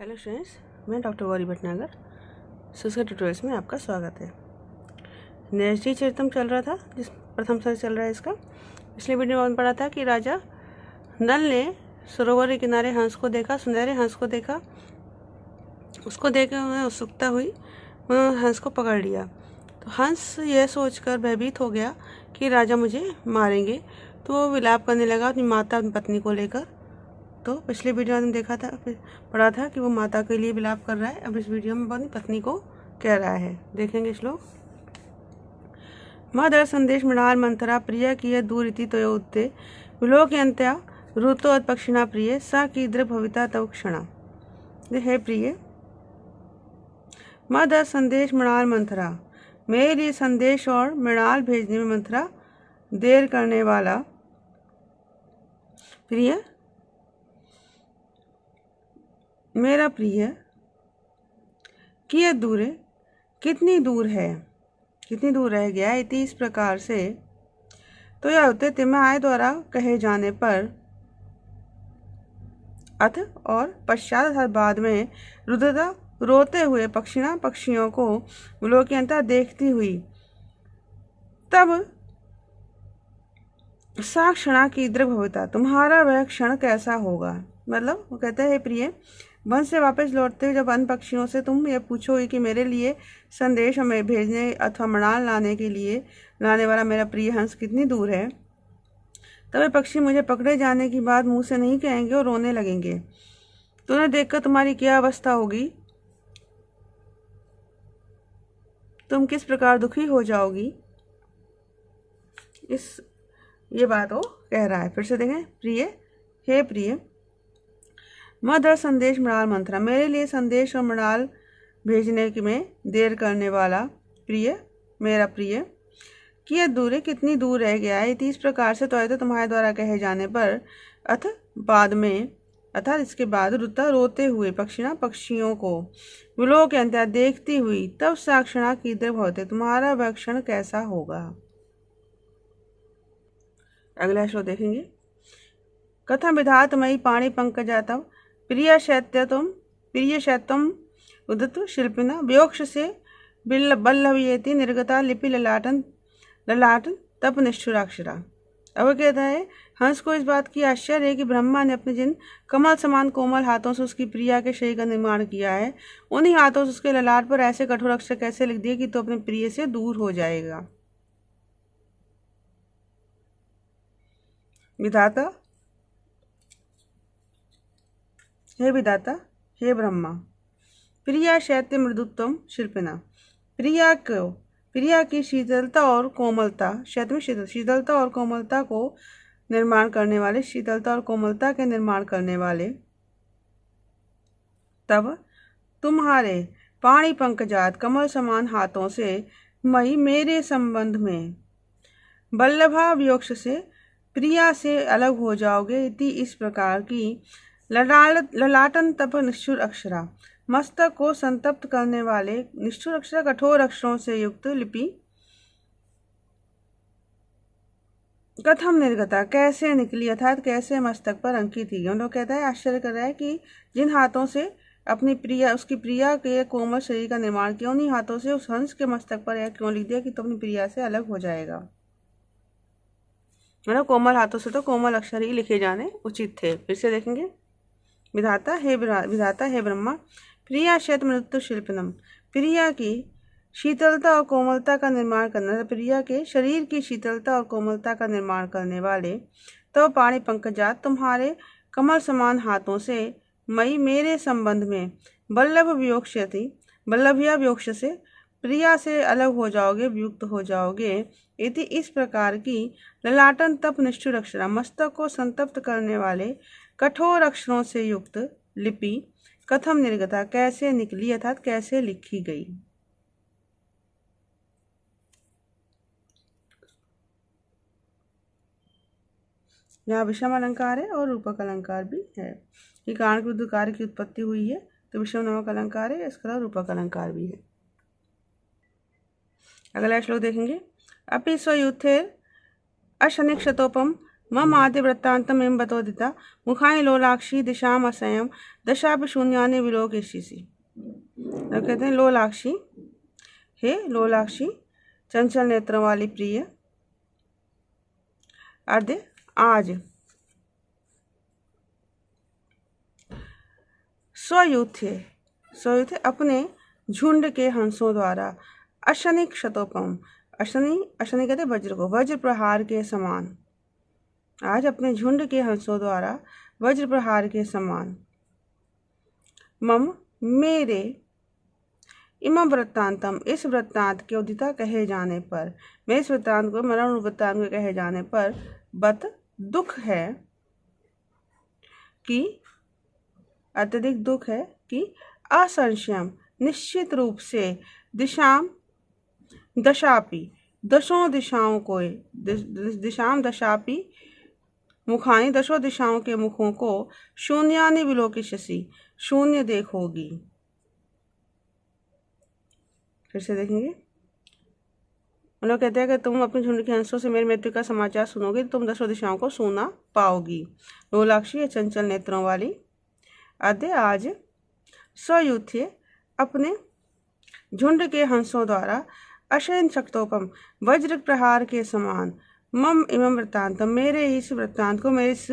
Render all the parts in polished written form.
Hello students, मैं doctor Gauri Bhatnagar. Sanskrit tutorials में आपका स्वागत है। नैष्ठिक चरितम चल रहा था, जिस प्रथम सर्ग चल रहा है इसका। पिछले वीडियो में पढ़ा था कि राजा नल ने सरोवर के किनारे हंस को देखा, सुनहरे हंस को देखा। उसको देख उन्हें उत्सुकता हुई, उन्होंने हंस को पकड़ लिया। तो हंस यह सोचकर भयभीत हो गया कि राजा मुझे मारेंगे, तो वो विलाप करने लगा अपनी माता अपनी पत्नी को लेकर। तो पिछले वीडियो में देखा था, पढ़ा था कि वो माता के लिए विलाप कर रहा है। अब इस वीडियो में अपनी पत्नी को कह रहा है, देखेंगे श्लोक। मदर संदेश मृणाल मंथरा प्रिय किय दूरिति तयोउत्ते विलोक्यन्त्या ऋतोद पक्षिणा प्रिय सा कीदृ भविता तव क्षणा। हे प्रिय, मदर संदेश मृणाल मंथरा, मेरे लिए संदेश और मृणाल भेजने में मंथरा देर करने वाला प्रिय, मेरा प्रिय कियत दूर है, कितनी दूर है, कितनी दूर रह गया है। इस प्रकार से तो यह होते तिमाय द्वारा कहे जाने पर अथ और पश्चात अर्थात बाद में रुदता रोते हुए पक्षिणा पक्षियों को विलोक्यन्ता देखती हुई, तब सा क्षणा कीदृ भविता तुम्हारा वह क्षण कैसा होगा। मतलब वो कहते हैं, प्रिय, वन से वापस लौटते हुए जब अन्य पक्षियों से तुम ये पूछोगे कि मेरे लिए संदेश हमें भेजने अथवा मृणाल लाने के लिए लाने वाला मेरा प्रिय हंस कितनी दूर है, तब वे पक्षी मुझे पकड़े जाने की बात मुंह से नहीं कहेंगे और रोने लगेंगे। तो उन्हें देखकर तुम्हारी क्या अवस्था होगी, तुम किस प्रकार दुखी हो जाओगी। ये बात वो कह रहा है। फिर से देखें, प्रिय, हे प्रिय, मदर संदेश मृणाल मंथरा, मेरे लिए संदेश और मृणाल भेजने में देर करने वाला प्रिय, मेरा प्रिय, कि दूर कितनी दूर रह गया है। इस प्रकार से तो तुम्हारे द्वारा कहे जाने पर अथ बाद में अर्थात इसके बाद रुता रोते हुए पक्षिणा पक्षियों को विलोक्यन्त्या देखती हुई, तब साक्षणा कीदृ भवते तुम्हारा वह क्षण कैसा होगा। अगला श्लोक देखेंगे। कथम विधात मयि पाणि पंकजातम प्रिय शैत्यम उदत शिल्पिना वियोक्ष से बल्लभयेति निर्गता लिपि ललाटन तप निष्ठुराक्षरा। अब कहता है, हंस को इस बात की आश्चर्य है कि ब्रह्मा ने अपने जिन कमल समान कोमल हाथों से उसकी प्रिया के शरीर का निर्माण किया है, उन्हीं हाथों से उसके ललाट पर ऐसे कठोर अक्षर कैसे लिख दिए कि तो अपने प्रिय से दूर हो जाएगा। विधाता, हे विधाता, हे ब्रह्मा, प्रिया शैत्य मृदुत्वम शिल्पिना, प्रिया की शीतलता और कोमलता, शैत्य में शीतलता और कोमलता को निर्माण करने वाले, शीतलता और कोमलता के निर्माण करने वाले, तब तुम्हारे पाणि पंकजात कमल समान हाथों से मई मेरे संबंध में बल्लभा वियोक्ष से प्रिया से अलग हो जाओगे। इस प्रकार की ललाटन तप निष्ठुर अक्षरा, मस्तक को संतप्त करने वाले निष्ठुर अक्षर कठोर अक्षरों से युक्त लिपि कथम निर्गता कैसे निकली, अर्थात कैसे मस्तक पर अंकित थी। उन्होंने कहता है, आश्चर्य कर रहा है कि जिन हाथों से अपनी प्रिया उसकी प्रिया के कोमल शरीर का निर्माण किया, उन्हीं हाथों से उस हंस के मस्तक पर यह क्यों लिख दिया कि तो अपनी प्रिया से अलग हो जाएगा। मतलब कोमल हाथों से तो कोमल अक्षर ही लिखे जाने उचित थे। फिर से देखेंगे। विधाता हे ब्रह्मा, प्रिया शैत मृत्यु शिल्पनम, प्रिया की शीतलता और कोमलता का निर्माण करना, प्रिया के शरीर की शीतलता और कोमलता का निर्माण करने वाले, तो पाणि पंकजात तुम्हारे कमल समान हाथों से मई मेरे संबंध में बल्लभिया वियोक्ष से प्रिया से अलग हो जाओगे, वियुक्त हो जाओगे। इस प्रकार की ललाटन तप निष्ठुर अक्षरा, मस्तक को संतप्त करने वाले कठोर अक्षरों से युक्त लिपि कथम निर्गता कैसे निकली, अर्थात कैसे लिखी गई। यहाँ विषम अलंकार है और रूपक अलंकार भी है। कि कारण के विरुद्ध कार्य की उत्पत्ति हुई है, तो विषम नामक अलंकार है, इसका रूपक अलंकार भी है। अगला श्लोक देखेंगे। अपि स्वयुथेर अशनिक्षतोपम मम आद्य वृत्तांतम एवं बतोदिता मुखानि लोलाक्षी दिशाम असयम दशापि शून्यानि विलोकिष्यसि। अब कहते हैं लोलाक्षी, हे लोलाक्षी चंचल नेत्रों वाली प्रिय, आद्य आज, स्वयूथे, स्वयूथे अपने झुंड के हंसों द्वारा, अशनि क्षतोपम, अशनि अशनि कहते वज्र को, वज्र प्रहार के समान, आज अपने झुंड के हंसों द्वारा वज्र प्रहार के समान, मम मेरे, इमं वृत्तांतम इस वृत्तांत के उदिता कहे जाने पर, मैं इस वृत्तांत को मरण वृत्तांत के कहे जाने पर, बत दुख है कि, अत्यधिक दुख है कि, असंशयम निश्चित रूप से, दिशाम दशापि दशों दिशाओं को, दिशाम दशापि मुखानी दशों दिशाओं के मुखों को, शून्यानि विलोकिष्यसि शून्य देखोगी। फिर से देखेंगे, उन लोग कहते हैं कि तुम अपने झुंड के हंसों से मेरी मृत्यु का समाचार सुनोगे तो तुम दशों दिशाओं को सुना पाओगी। लोलाक्षी चंचल नेत्रों वाली, आद्य आज, स्वयूथे अपने झुंड के हंसों द्वारा, अशयन शक्तोपम वज्र प्रहार के समान, मम इमं वृत्तांत मेरे इस वृत्तांत को, मेरे इस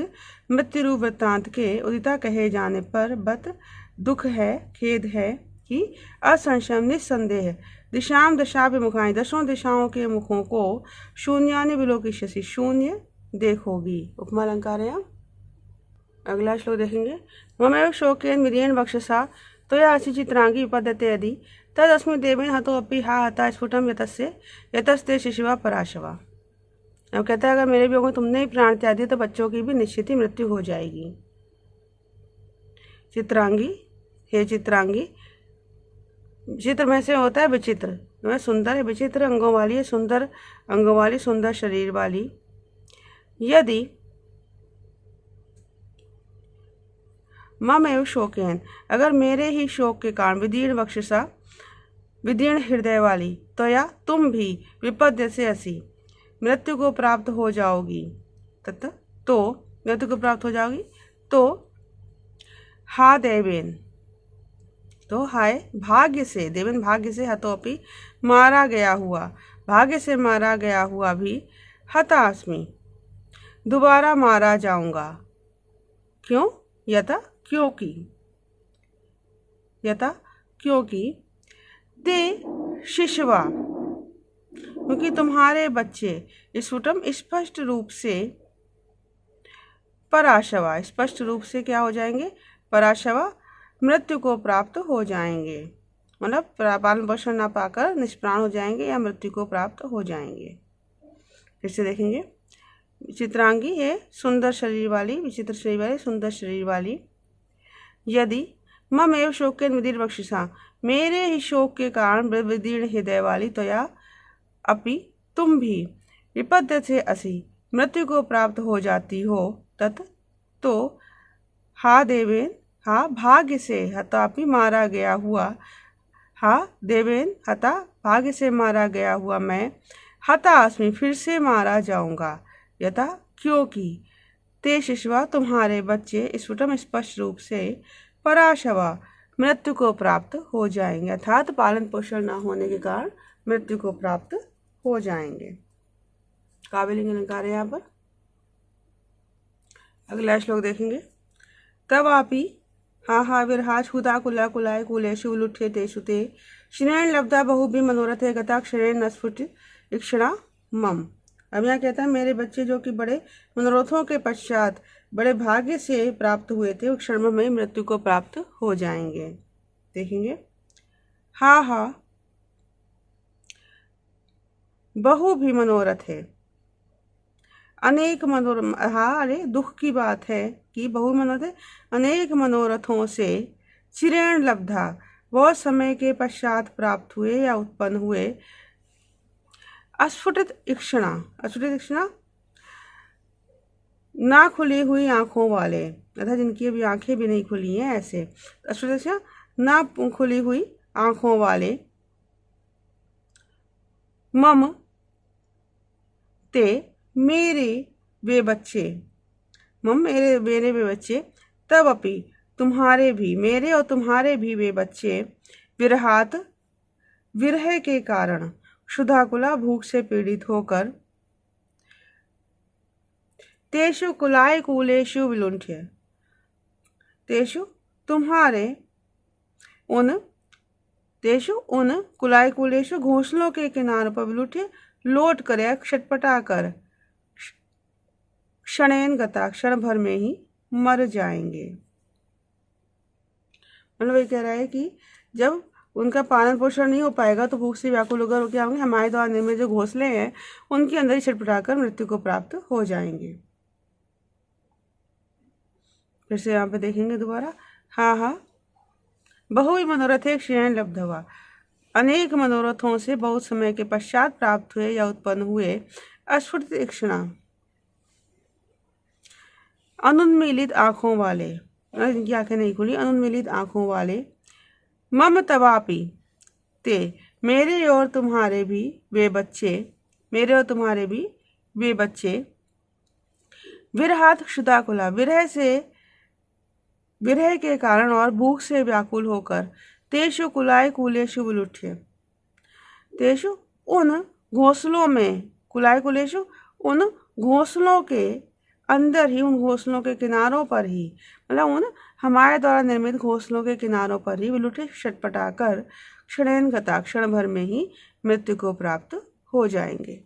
मृत्यु रूप वृत्तांत के उदिता कहे जाने पर, बत दुख है, खेद है कि, असंशय निस्संदेह, दिशाम दशापि मुखानि दशों दिशाओं के मुखों को, शून्यानि विलोकिष्यसि शून्य देखोगी। उपमा अलंकार है। अगला श्लोक देखेंगे, ममेव शोकेन विदीर्ण वक्षसा त्वया असि चित्रांगी विपद्यते यदि तदस्मि देवेन हतोऽपि हा हता स्फुटम यतस्ते शिशुवा पराशवा। अब कहता है अगर मेरे वियोग में तुमने ही प्राण त्याग दिए तो बच्चों की भी निश्चित ही मृत्यु हो जाएगी। चित्रांगी, हे चित्रांगी, चित्र में से होता है विचित्र, वह सुंदर है, विचित्र अंगों वाली है, सुंदर अंगों वाली, सुंदर शरीर वाली। यदि मम एव शोकेन अगर मेरे ही शोक के कारण, विदीर्ण वक्षसा विदीर्ण हृदय वाली, तो या तुम भी, विपद्य से असी मृत्यु को प्राप्त हो जाओगी, तथा तो मृत्यु को प्राप्त हो जाओगी, तो हा देवेन, तो हाय भाग्य से, देवेन भाग्य से, हतोपि मारा गया हुआ, भाग्य से मारा गया हुआ भी, हतास्मि दोबारा मारा जाऊंगा। क्यों? यथा क्योंकि, यथा क्योंकि, ते शिशवा क्योंकि तुम्हारे बच्चे, स्फुटम स्पष्ट रूप से, पराशवा स्पष्ट रूप से क्या हो जाएंगे, पराशवा मृत्यु को प्राप्त हो जाएंगे, मतलब पालन पोषण ना पाकर निष्प्राण हो जाएंगे या मृत्यु को प्राप्त हो जाएंगे। फिर से देखेंगे, चित्रांगी है सुंदर शरीर वाली, विचित्र शरीर वाली, सुंदर शरीर वाली। यदि मम एव शोकेन विदीर्ण वक्षसा मेरे ही शोक के कारण विदीर्ण हृदय वाली, तो या अपि तुम भी, विपद्य से असी मृत्यु को प्राप्त हो जाती हो, तत् तो हा देवेन, हा भाग्य से, हतापि मारा गया हुआ, हा देवेन हता भाग्य से मारा गया हुआ मैं, हता अस्मि फिर से मारा जाऊंगा, यथा क्योंकि, ते शिशुआ तुम्हारे बच्चे, स्फुटम स्पष्ट रूप से, पराशवा मृत्यु को प्राप्त हो जाएंगे, अर्थात पालन पोषण न होने के कारण मृत्यु को प्राप्त हो जाएंगे। काव्यलिंग अलंकार है यहाँ पर। अगला श्लोक देखेंगे, तब आपी हा हा विरहा छुदा कुला कुलाय कुलेशु लुठे तेषु ते श्रेण लब्धा बहुभी मनोरथे गता क्षरेण न स्फुट इक्षणा मम। अब यहाँ कहता है मेरे बच्चे जो कि बड़े मनोरथों के पश्चात बड़े भाग्य से प्राप्त हुए थे, वो क्षण में मृत्यु को प्राप्त हो जाएंगे। देखेंगे, हा हा बहु भी मनोरथ है, अनेक अरे दुख की बात है कि बहु मनोरथ है, अनेक मनोरथों से, चिरेण लब्धा बहुत समय के पश्चात प्राप्त हुए या उत्पन्न हुए, अस्फुटित इक्षणा, अस्फुटित इक्षणा ना खुली हुई आंखों वाले, तथा जिनकी अभी आंखें भी नहीं खुली हैं ऐसे, अस्फुटित इक्षणा ना खुली हुई आंखों वाले, मम ते मेरे वे बच्चे, मम मेरे मेरे वे बच्चे, तब अपि तुम्हारे भी, मेरे और तुम्हारे भी वे बच्चे, विरहात विरह के कारण, क्षुधाकुला भूख से पीड़ित होकर, तेषु कुलाय कुलेषु विलुंठ्य, तेषु तुम्हारे उन, तेषु उन कुलाय कुलेषु घोंसलों के किनारों पर विलुठ्य लौट कर या छटपटा कर, क्षणेन गता क्षण भर में ही मर जाएंगे। मतलब ये कह रहा है कि जब उनका पालन पोषण नहीं हो पाएगा तो भूख से व्याकुल होकर क्या होंगे, हमारे द्वारा निर्मित जो घोंसले हैं उनके अंदर ही छटपटाकर मृत्यु को प्राप्त हो जाएंगे। फिर से यहाँ पे देखेंगे दोबारा, हाँ हाँ बहु मनोरथे क्षीण लब्धवा, अनेक मनोरथों से बहुत समय के पश्चात प्राप्त हुए या उत्पन्न हुए अस्फुट तीक्ष्णा अनुन्मीलित आंखों वाले, इनकी आंखें नहीं खुली, अनुन्मीलित आंखों वाले, मम तवापि ते, मेरे और तुम्हारे भी वे बच्चे, मेरे और तुम्हारे भी वे बच्चे, विरहात क्षुधाकुला, विरह के कारण और भूख से व्याकुल होकर, तेषु कुलाय कुलेषु विलुठ्य, तेषु उन घोंसलों में, कुलाय कुलेषु उन घोंसलों के अंदर ही, उन घोंसलों के किनारों पर ही, मतलब उन हमारे द्वारा निर्मित घोंसलों के किनारों पर ही विलुठ्य छटपटाकर क्षणेन गता क्षण भर में ही मृत्यु को प्राप्त हो जाएंगे।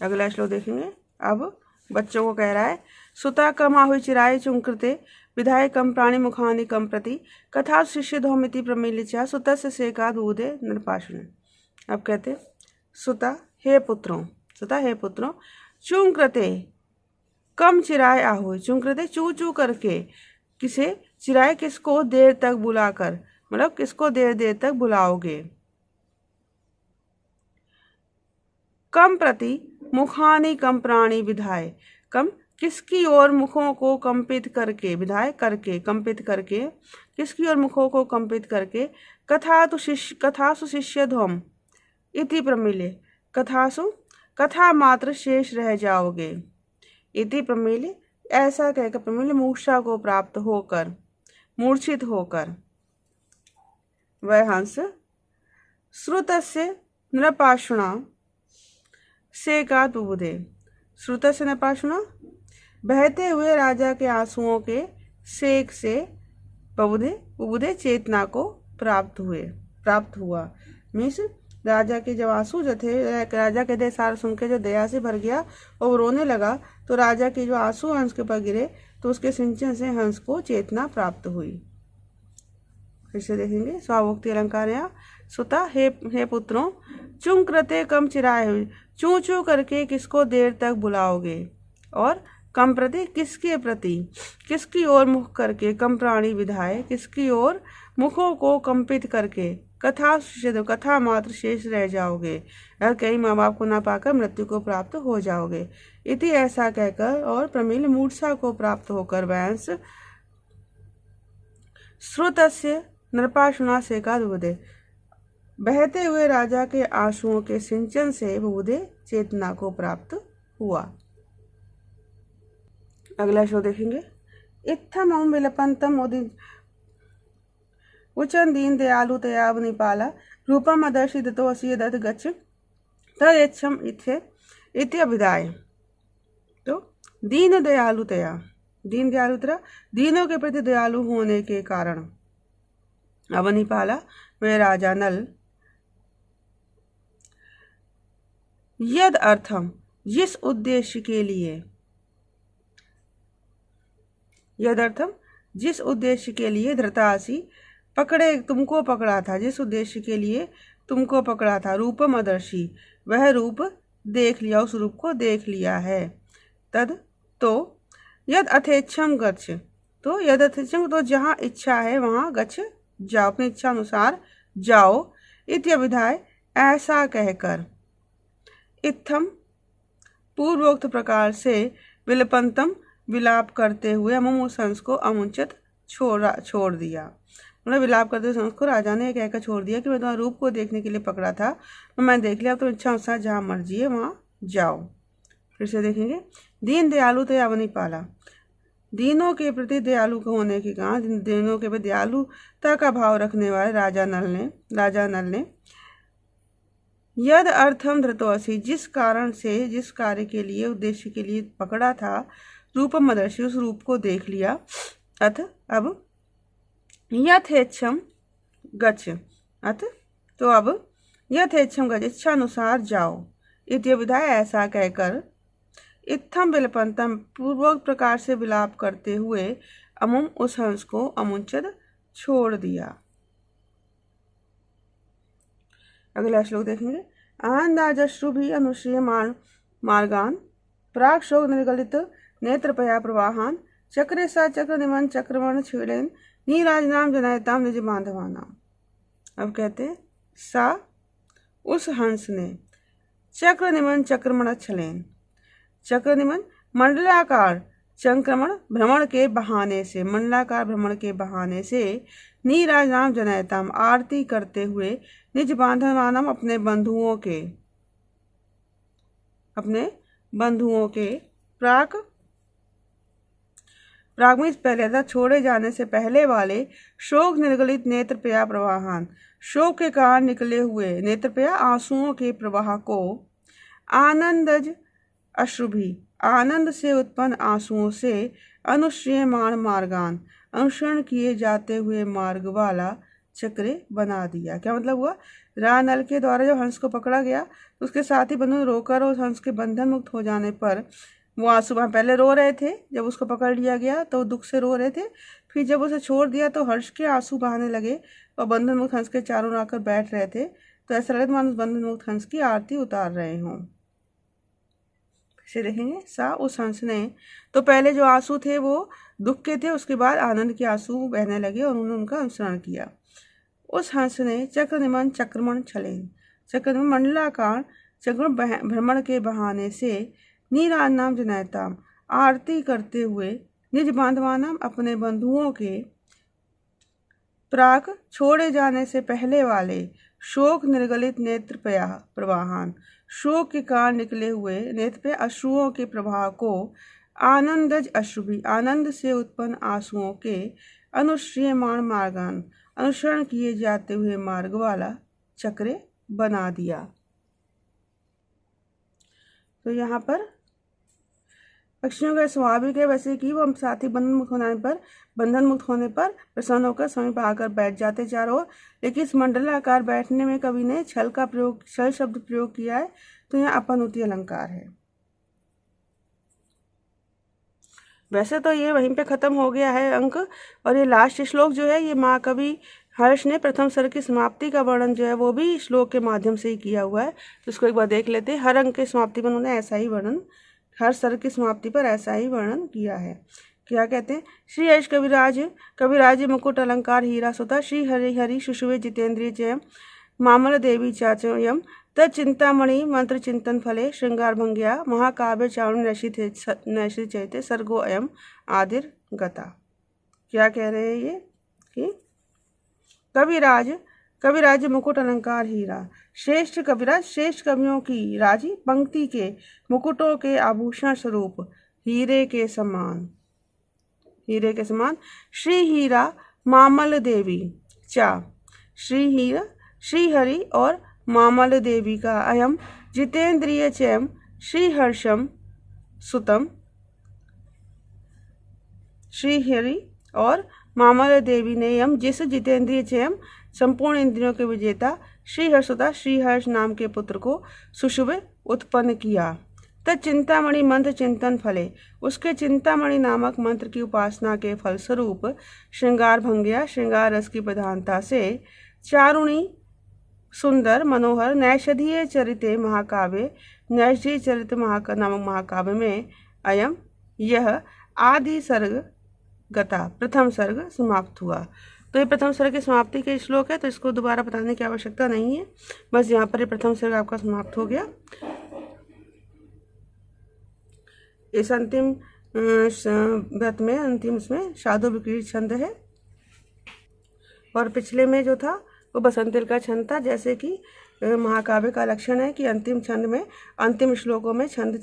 अगला श्लोक देखेंगे। अब बच्चों को कह रहा है, सुता कम आहु चिराय चुंकृते विधाय कम प्राणी मुखानि कम प्रति कथा शिष्य धौमिति प्रमीलिचा सुत से सेका दूधे नृपाषण। अब कहते सुता हे पुत्रों, सुता हे पुत्रों, चुंकृते कम चिराय आहु, चुंकृते चू चू करके, किसे चिराय किसको देर तक बुलाकर, मतलब किसको देर देर तक बुलाओगे, कम प्रति मुखानि कम प्राणी विधाय, कम किसकी ओर मुखों को कंपित करके, विधाय करके, कंपित करके, किसकी ओर मुखों को कंपित करके, कथासु शिष्यध्वम इति प्रमीले, कथासु कथा मात्र शेष रह जाओगे, इति प्रमीले ऐसा कहकर, प्रमीले मूर्छा को प्राप्त होकर, मूर्छित होकर, वह हंस श्रुतस्य नृपाषुणा सेकात बुबुधे, श्रुतस्य नृपाषुणा बहते हुए राजा के आंसुओं के सेक से बुबुधे चेतना को प्राप्त हुआ। मीन्स राजा के जब आंसू जो थे, राजा के दे सारा सुन के जो दया से भर गया और वो रोने लगा, तो राजा के जो आंसू हंस के ऊपर गिरे तो उसके सिंचन से हंस को चेतना प्राप्त हुई। फिर से देखेंगे स्वावोक्ति अलंकार। यहाँ सुता हे पुत्रों, चुंकृते कम चिराए हुए, चू चू करके किसको देर तक बुलाओगे, और कम प्रति किसके प्रति, किसकी ओर मुख करके, कम प्राणी विधाय किसकी ओर मुखों को कंपित करके, कथा मात्र शेष रह जाओगे, और कई माँ बाप को ना पाकर मृत्यु को प्राप्त हो जाओगे। इति ऐसा कहकर और प्रमील मूर्छा को प्राप्त होकर वंश श्रुतस्य नृपाषुणा सेका बुबुधे, बहते हुए राजा के आंसुओं के सिंचन से बुबुधे चेतना को प्राप्त हुआ। अगला शो देखेंगे। इत्थम मम विलपंतम उचन दीन दयालु तयाव निपाला रूपम अदर्शी दतो असी दत्त गच्छ तयच्छम इत्य अभिधाय। तो दीन दयालुतया, दीन दयालुतरा, दीनों के प्रति दयालु होने के कारण, अवनिपाला वह राजा नल, यद अर्थम जिस उद्देश्य के लिए, यदर्थम जिस उद्देश्य के लिए धृतासी तुमको पकड़ा था, जिस उद्देश्य के लिए तुमको पकड़ा था, रूपम अदर्शी वह रूप देख लिया, उस रूप को देख लिया है। तद तो यद अथेच्छम गच्छ, तो यद अथेच्छम तो जहाँ इच्छा है वहाँ गच्छ जाओ, अपनी इच्छा अनुसार जाओ। इत्यभिधाय ऐसा कहकर, इत्थम पूर्वोक्त प्रकार से, विलपंतम विलाप करते हुए, अमुम उस हंस को अमुंचित छोड़ दिया, मतलब विलाप करते हुए हंस को राजा ने कहकर छोड़ दिया कि मैं तुम्हारे रूप को देखने के लिए पकड़ा था, तो मैं देख लिया, तो इच्छा अनुसार जहाँ मर्जी है वहाँ जाओ। फिर से देखेंगे। दीन दयालु तया पाला, दीनों के प्रति दयालु होने के कारण, दीनों के प्रति दयालुता का भाव रखने वाले राजा नल ने यद अर्थम धृतोसी, जिस कारण से, जिस कार्य के लिए, उद्देश्य के लिए पकड़ा था, रूपम मदर्शी, उस रूप को देख लिया। अथ अब यथेच्छम गच्छ, अथ तो अब यथेच्छम गच्छ, इच्छा अनुसार जाओ। इत्य विधाय, ऐसा कहकर, इत्थम विलपंतम, पूर्वक प्रकार से विलाप करते हुए, अमुम उस हंस को अमुंचद छोड़ दिया। अगला श्लोक देखेंगे। आनंदाजश्रु भी अनुश्रिय मार्गान, प्राग शोक निर्गलित नेत्रपया प्रवाहान, चक्रे सा चक्र निमन चक्रवर्ण छेड़ेन, नीराजनाम जनायताम निज बांधवानाम। अब कहते सा, उस हंस ने, चक्र निमन चक्रमण छलेन, चक्र निमन मंडलाकार संक्रमण भ्रमण के बहाने से, मंडलाकार भ्रमण के बहाने से, नीराजनाम जनयताम, आरती करते हुए, निज बांधवानाम, अपने बंधुओं के प्राक में पहले था, छोड़े जाने से पहले वाले, शोक निर्गलित नेत्रपया प्रवाहान, शोक के कारण निकले हुए नेत्रपया आंसुओं के प्रवाह को, आनंदज अश्रुभि, आनंद से उत्पन्न आंसुओं से, अनुश्रियमाण मार्गान, अनुसरण किए जाते हुए मार्ग वाला, चक्रे बना दिया। क्या मतलब हुआ? रानल के द्वारा जब हंस को पकड़ा गया तो उसके साथी बंधु रोकर उस हंस के बंधन मुक्त हो जाने पर, वो आंसू पहले रो रहे थे, जब उसको पकड़ लिया गया तो दुख से रो रहे थे, फिर जब उसे छोड़ दिया तो हर्ष के आंसू बहाने लगे और बंधन मुक्त हंस के चारों ओर आकर बैठ रहे थे। तो ऐसा लगे मानो बंधन मुक्त हंस की आरती उतार रहे हों। से देखेंगे। सा, उस हंस ने, तो पहले जो आंसू थे वो दुख के थे, उसके बाद आनंद के आंसू बहने लगे और उन्होंने उनका अनुसरण किया। उस हंस ने चक्र निमन चक्रमण छलेन, चक्र निमन मंडलाकार चक्र भ्रमण के बहाने से, नीराजनाम जनयताम, आरती करते हुए, निज बांधवानाम, अपने बंधुओं के, प्राक छोड़े जाने से पहले वाले, शोक निर्गलित नेत्रपया प्रवाहान, शोक के कारण निकले हुए नेत्रपया अश्रुओं के प्रवाह को, आनंदज अश्रुभि, आनंद से उत्पन्न आंसुओं के, अनुश्रियमाण मार्गान, अनुसरण किए जाते हुए मार्ग वाला, चक्रे बना दिया। तो यहाँ पर पक्षियों का स्वाभाविक है वैसे कि वो हम साथी बंधन मुक्त होने पर प्रसन्न होकर समीप आकर बैठ जाते चारों ओर। लेकिन इस मंडलाकार बैठने में कवि ने छल शब्द प्रयोग किया है, तो यहाँ अपनुति अलंकार है। वैसे तो ये वहीं पे खत्म हो गया है अंक, और ये लास्ट श्लोक जो है ये महाकवि हर्ष ने प्रथम सर्ग की समाप्ति का वर्णन जो है वो भी श्लोक के माध्यम से ही किया हुआ है। तो इसको एक बार देख लेते हैं। हर अंक की समाप्ति पर उन्होंने ऐसा ही वर्णन, हर सर्ग की समाप्ति पर ऐसा ही वर्णन किया है। क्या कहते हैं? श्री यश कविराज मुकुट अलंकार हीरा सुता, श्री हरि हरि शुशुवे जितेंद्रिय जयम, मामल देवी चाचयम, तचिंतामणि मंत्र चिंतन फले, श्रृंगार भंग्या महाकाव्य चावण नैषि चैते, सर्गो अयम आदिर गता। क्या कह रहे हैं ये कि कविराज मुकुट अलंकार हीरा, श्रेष्ठ कविराज, श्रेष्ठ कवियों की राजी पंक्ति के मुकुटों के आभूषण स्वरूप हीरे के समान, श्री हीरा मामल देवी चा, श्री हरि और मामल देवी का, अयम जितेंद्रिय चयम, श्री हर्षम सुतम, श्री हरि और मामल देवी ने यम, जिस जितेंद्रिय चयम संपूर्ण इंद्रियों के विजेता, श्री हर्षुता, श्री हर्ष नाम के पुत्र को सुशुभे उत्पन्न किया। तचिंतामणि मंत्र चिंतन फले, उसके चिंतामणि नामक मंत्र की उपासना के फलस्वरूप, श्रृंगार भंग्या, श्रृंगार रस की प्रधानता से, चारुणी सुंदर मनोहर, नैषधीय चरिते महाकाव्य, नैषधीय चरित नामक महाकाव्य में, अयम यह आदि सर्ग गता, प्रथम सर्ग समाप्त हुआ। तो ये प्रथम सर्ग की समाप्ति के श्लोक है, तो इसको दोबारा बताने की आवश्यकता नहीं है, बस यहाँ पर ये प्रथम सर्ग आपका समाप्त हो गया। इस अंतिम व्रत में अंतिम इसमें शादो विक्रीत छंद है, और पिछले में जो था वो बसंतिल का छंद था। जैसे कि महाकाव्य का लक्षण है कि अंतिम छंद में, अंतिम श्लोकों में छंद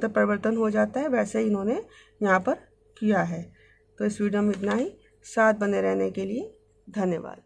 परिवर्तन हो जाता है, वैसे ही इन्होंने यहाँ पर किया है। तो इस वीडियो में इतना ही। साथ बने रहने के लिए धन्यवाद।